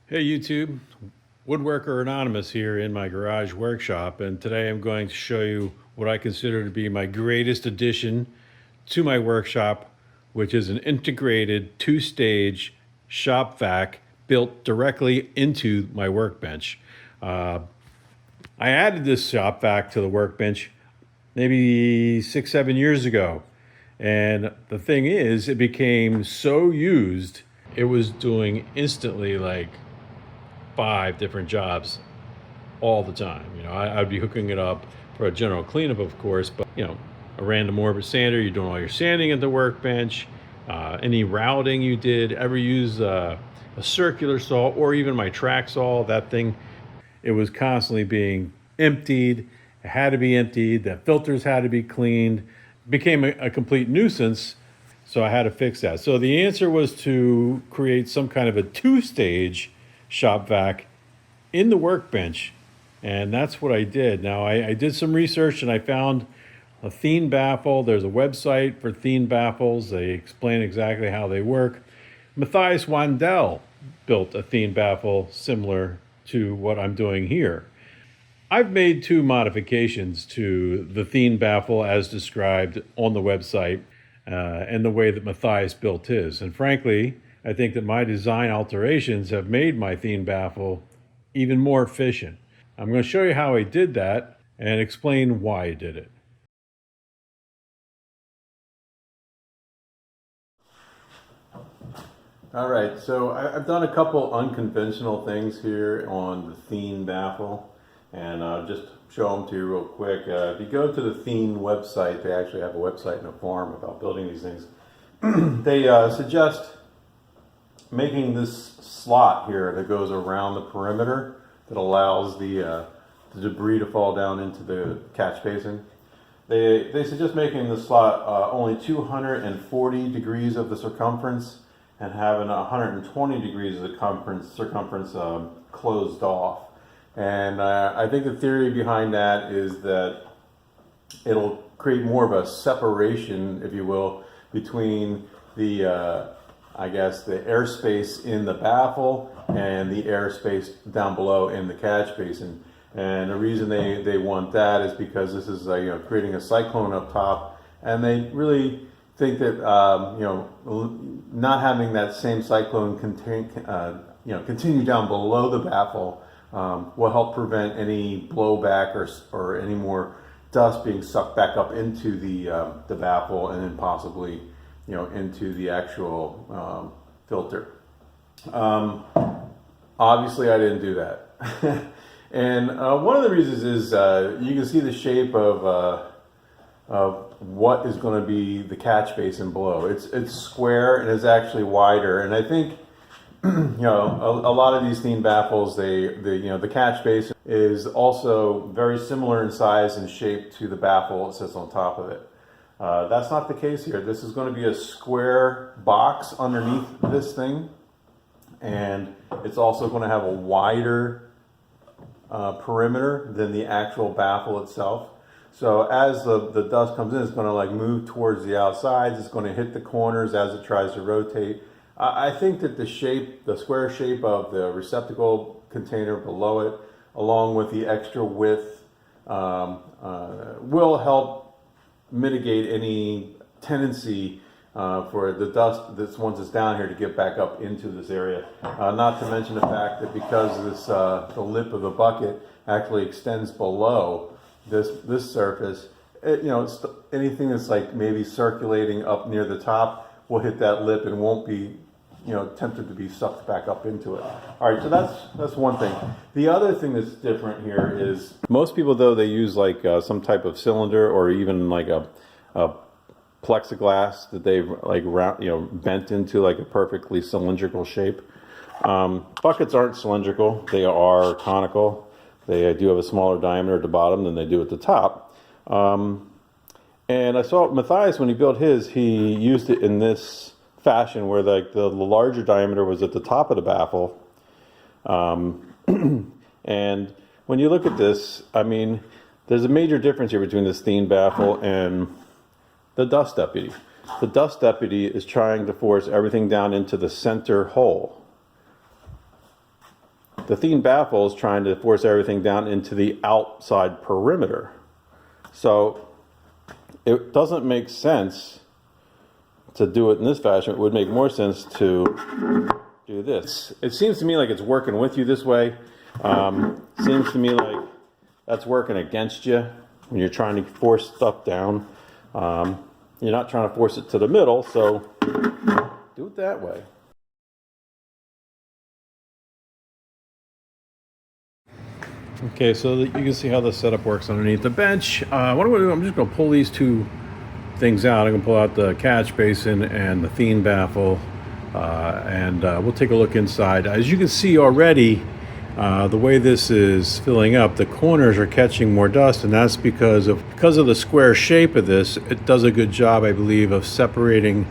Hey YouTube, Woodworker Anonymous here in my garage workshop, and today I'm going to show you what I consider to be my greatest addition to my workshop, which is an integrated two-stage shop vac built directly into my workbench. I added this shop vac to the workbench maybe 6, 7 years ago, and the thing is, it became so used, it was doing instantly like 5 different jobs all the time. I'd be hooking it up for a general cleanup, of course, but a random orbit sander, you're doing all your sanding at the workbench, any routing you did, ever use a circular saw or even my track saw, that thing, it was constantly being emptied. It had to be emptied. The filters had to be cleaned. It became a complete nuisance. So I had to fix that. So the answer was to create some kind of a two-stage shop vac in the workbench. And that's what I did. Now, I did some research and I found a Thien baffle. There's a website for Thien baffles. They explain exactly how they work. Matthias Wandel built a Thien baffle similar to what I'm doing here. I've made 2 modifications to the Thien baffle as described on the website and the way that Matthias built his. And frankly, I think that my design alterations have made my Thien baffle even more efficient. I'm going to show you how I did that and explain why I did it. All right, so I've done a couple unconventional things here on the Thien baffle, and I'll just show them to you real quick. If you go to the Thien website, they actually have a website and a forum about building these things. They suggest making this slot here that goes around the perimeter that allows the debris to fall down into the catch basin. They suggest making the slot only 240 degrees of the circumference and having 120 degrees of the circumference closed off. And I think the theory behind that is that it'll create more of a separation, if you will, between the I guess the airspace in the baffle and the airspace down below in the catch basin. And the reason they want that is because this is creating a cyclone up top, and they really think that not having that same cyclone continue down below the baffle will help prevent any blowback or any more dust being sucked back up into the baffle and then possibly into the actual filter. Obviously, I didn't do that. And one of the reasons is you can see the shape of what is going to be the catch basin below. It's square and it's actually wider. And I think a lot of these Thien baffles, the catch basin is also very similar in size and shape to the baffle that sits on top of it. That's not the case here. This is going to be a square box underneath this thing, and it's also going to have a wider perimeter than the actual baffle itself. So as the dust comes in, it's going to move towards the outsides. It's going to hit the corners as it tries to rotate. I think that the square shape of the receptacle container below it, along with the extra width, will help mitigate any tendency for the dust once it's down here to get back up into this area. Not to mention the fact that because the lip of the bucket actually extends below this surface, anything that's maybe circulating up near the top will hit that lip and won't be tempted to be sucked back up into it. All right, so that's one thing. The other thing that's different here is most people, though, they use some type of cylinder or even a plexiglass that they've bent into a perfectly cylindrical shape. Buckets aren't cylindrical; they are conical. They do have a smaller diameter at the bottom than they do at the top. And I saw Matthias, when he built his, he used it in this fashion where the larger diameter was at the top of the baffle. And when you look at this, I mean, there's a major difference here between this Thien baffle and the dust deputy. The dust deputy is trying to force everything down into the center hole. the Thien baffle is trying to force everything down into the outside perimeter. So it doesn't make sense to do it in this fashion. It would make more sense to do this. It seems to me like it's working with you this way. Seems to me like that's working against you when you're trying to force stuff down. You're not trying to force it to the middle, so do it that way. Okay, so that you can see how the setup works underneath the bench. What I'm going to do, I'm just going to pull these two things out. I'm going to pull out the catch basin and the Thien baffle, and we'll take a look inside. As you can see already, the way this is filling up, the corners are catching more dust, and that's because of the square shape of this. It does a good job, I believe, of separating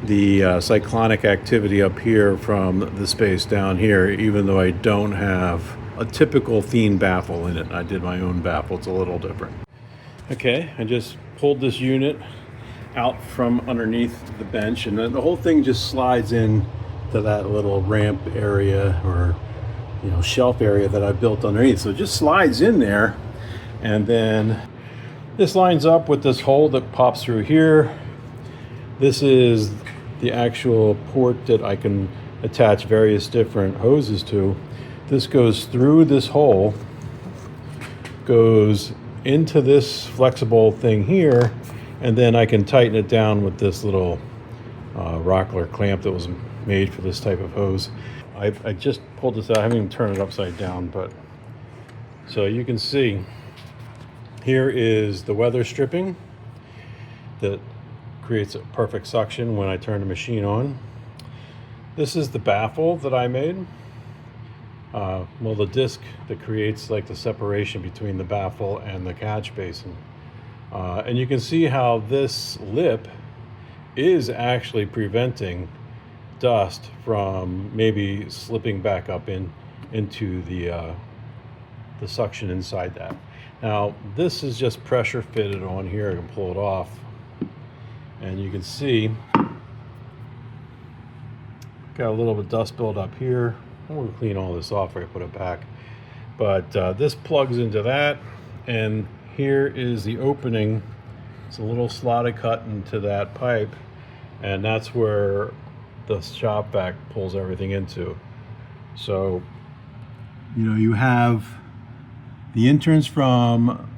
the cyclonic activity up here from the space down here, even though I don't have a typical Thien baffle in it. I did my own baffle. It's a little different. Okay, I just pulled this unit out from underneath the bench, and then the whole thing just slides in to that little ramp area, or shelf area that I built underneath. So it just slides in there, and then this lines up with this hole that pops through here. This is the actual port that I can attach various different hoses to. This goes through this hole, goes into this flexible thing here, and then I can tighten it down with this little rockler clamp that was made for this type of hose. I just pulled this out. I haven't even turned it upside down, but so you can see here is the weather stripping that creates a perfect suction when I turn the machine on. This is the baffle that I made. Well, the disc that creates like the separation between the baffle and the catch basin. And you can see how this lip is actually preventing dust from maybe slipping back up into the suction inside that. Now, this is just pressure fitted on here. I can pull it off, and you can see got a little bit of dust build up here. I'm going to clean all this off before I put it back. But this plugs into that, and here is the opening. It's a little slotted cut into that pipe, and that's where the shop vac pulls everything into. So, you have the entrance from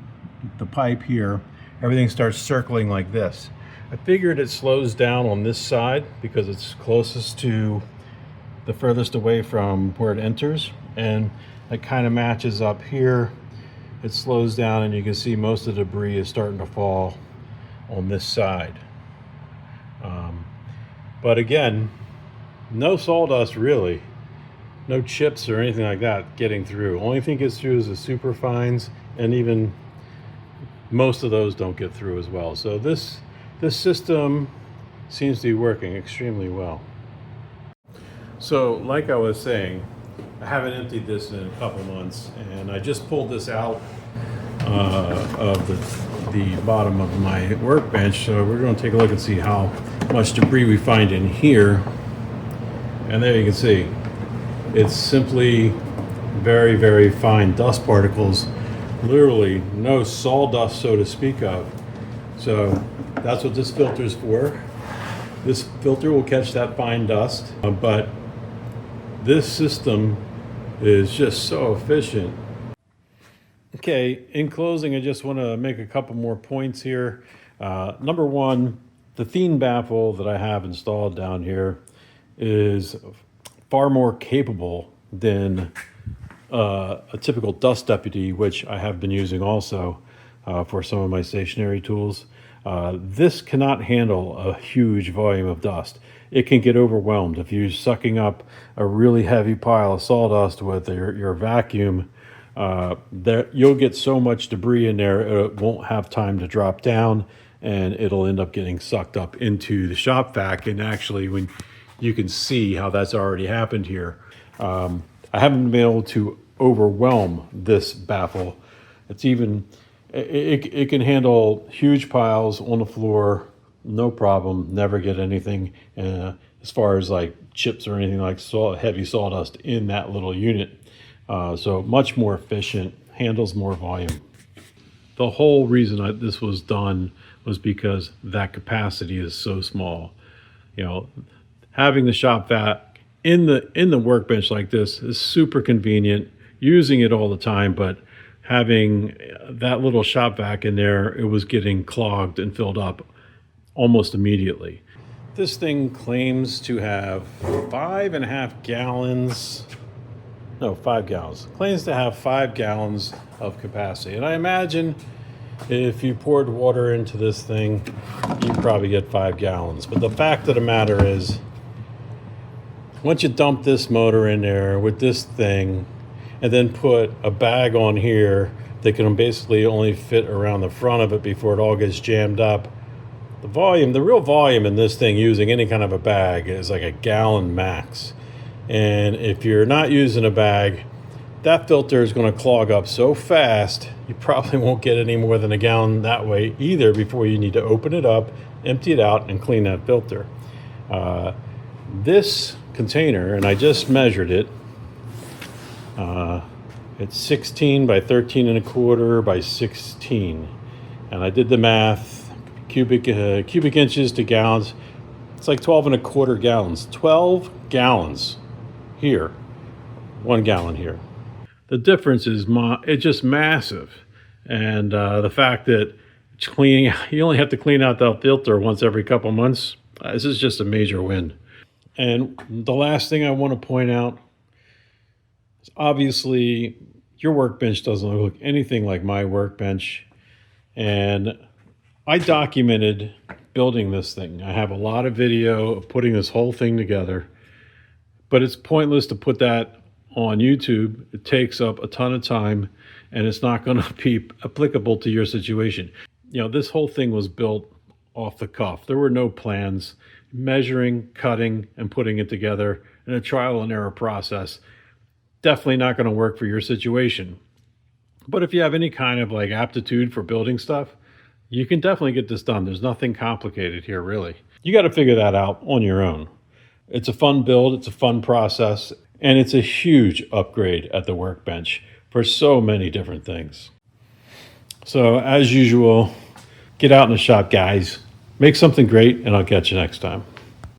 the pipe here. Everything starts circling like this. I figured it slows down on this side because it's closest to the furthest away from where it enters, and it kind of matches up here. It slows down, and you can see most of the debris is starting to fall on this side. But again, no sawdust really, no chips or anything like that getting through. Only thing gets through is the super fines, and even most of those don't get through as well. So this system seems to be working extremely well. So like I was saying, I haven't emptied this in a couple months, and I just pulled this out of the bottom of my workbench. So we're going to take a look and see how much debris we find in here. And there you can see, it's simply very, very fine dust particles, literally no sawdust, so to speak of. So that's what this filter is for. This filter will catch that fine dust, but this system is just so efficient. Okay, in closing, I just want to make a couple more points here. Number one, the Thien baffle that I have installed down here is far more capable than a typical dust deputy, which I have been using also for some of my stationary tools. This cannot handle a huge volume of dust. It can get overwhelmed. If you're sucking up a really heavy pile of sawdust with your vacuum, you'll get so much debris in there, it won't have time to drop down, and it'll end up getting sucked up into the shop vac. And actually, when you can see how that's already happened here. I haven't been able to overwhelm this baffle. It's even, it can handle huge piles on the floor, no problem, never get anything as far as like chips or anything like heavy sawdust in that little unit. So much more efficient, handles more volume. The whole reason this was done was because that capacity is so small. You know, having the shop vac in the workbench like this is super convenient. Using it all the time, but having that little shop vac in there, it was getting clogged and filled up almost immediately. This thing claims to have 5.5 gallons. No, 5 gallons. Claims to have 5 gallons of capacity. And I imagine if you poured water into this thing, you'd probably get 5 gallons. But the fact of the matter is, once you dump this motor in there with this thing, and then put a bag on here that can basically only fit around the front of it before it all gets jammed up, the real volume in this thing using any kind of a bag is like a gallon max. And if you're not using a bag, that filter is going to clog up so fast, you probably won't get any more than a gallon that way either before you need to open it up, empty it out, and clean that filter. This container, and I just measured it, it's 16 by 13 and a quarter by 16. And I did the math, cubic inches to gallons. It's like 12.25 gallons. 12 gallons here, 1 gallon here. The difference is it's just massive. And the fact that it's cleaning, you only have to clean out that filter once every couple months. This is just a major win. And the last thing I want to point out, obviously, your workbench doesn't look anything like my workbench. And I documented building this thing. I have a lot of video of putting this whole thing together, but it's pointless to put that on YouTube. It takes up a ton of time, and it's not going to be applicable to your situation. You know, this whole thing was built off the cuff. There were no plans. Measuring, cutting, and putting it together in a trial and error process. Definitely not going to work for your situation. But if you have any kind of like aptitude for building stuff, you can definitely get this done. There's nothing complicated here, really. You got to figure that out on your own. It's a fun build, it's a fun process, and it's a huge upgrade at the workbench for so many different things. So as usual, get out in the shop, guys. Make something great, and I'll catch you next time.